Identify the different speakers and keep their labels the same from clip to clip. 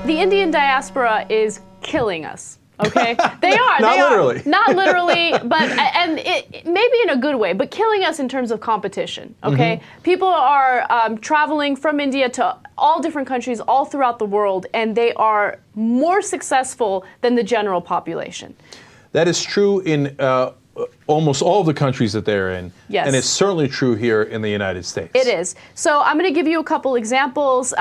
Speaker 1: The Indian diaspora is killing us. Okay, they are.
Speaker 2: Not literally.
Speaker 1: Not literally, but and it maybe in a good way, but killing us in terms of competition. Okay, people are traveling from India to all different countries all throughout the world, and they are more successful than the general population.
Speaker 2: That is true in almost all of the countries that they're in.
Speaker 1: Yes.
Speaker 2: And it's certainly true here in the United States.
Speaker 1: It is. So I'm going to give you a couple examples.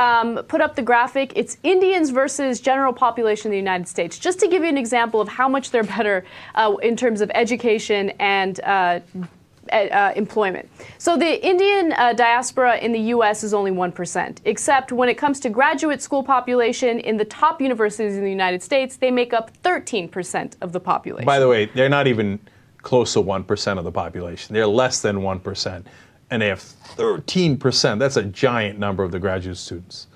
Speaker 1: Put up the graphic. It's Indians versus general population in the United States. Just to give you an example of how much they're better in terms of education and employment. So the Indian diaspora in the U.S. is only 1%, except when it comes to graduate school population in the top universities in the United States, they make up 13% of the population.
Speaker 2: By the way, they're not even close to 1% of the population. They're less than 1%, and they have 13%. That's a giant number of the graduate students.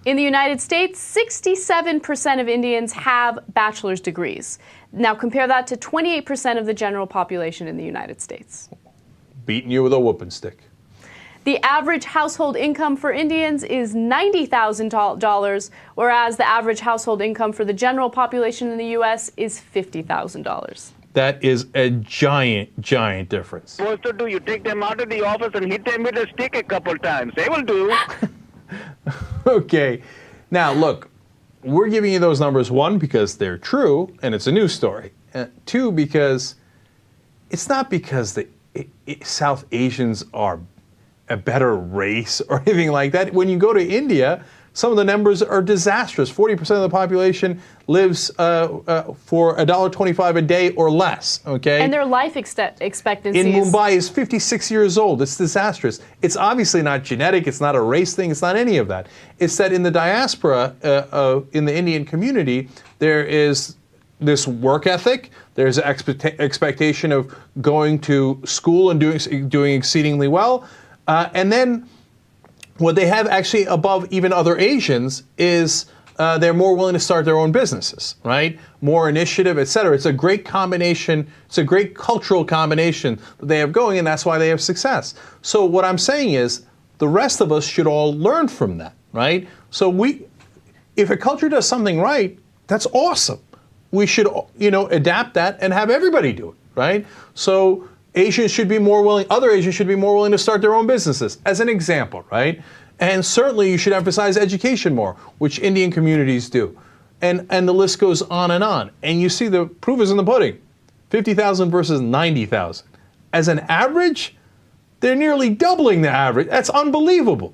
Speaker 1: In the United States, 67% of Indians have bachelor's degrees. Now compare that to 28% of the general population in the United States.
Speaker 2: Beating you with a whooping stick.
Speaker 1: The average household income for Indians is $90,000, whereas the average household income for the general population in the U.S. is $50,000.
Speaker 2: That is a giant, giant difference.
Speaker 3: Supposed to do, you take them out of the office and hit them with a stick a couple times. They will do.
Speaker 2: Okay. Now, look, we're giving you those numbers, one, because they're true, and it's a news story. Two, because it's not because the South Asians are a better race or anything like that. When you go to India, some of the numbers are disastrous. 40% of the population lives for $1.25 a day or less, okay?
Speaker 1: And their life expectancy
Speaker 2: in Mumbai is 56 years old. It's disastrous. It's obviously not genetic. It's not a race thing. It's not any of that. It's that in the diaspora, in the Indian community, there is this work ethic. There's an expectation of going to school and doing exceedingly well. And then what they have actually above even other Asians is they're more willing to start their own businesses, right? More initiative, et cetera. It's a great combination. It's a great cultural combination that they have going, and that's why they have success. So what I'm saying is the rest of us should all learn from that, right? So if a culture does something right, that's awesome. We should, adapt that and have everybody do it, right? So Asians should be more willing, other Asians should be more willing to start their own businesses, as an example, right? And certainly you should emphasize education more, which Indian communities do. And the list goes on. And you see the proof is in the pudding. 50,000 versus 90,000. As an average, they're nearly doubling the average. That's unbelievable.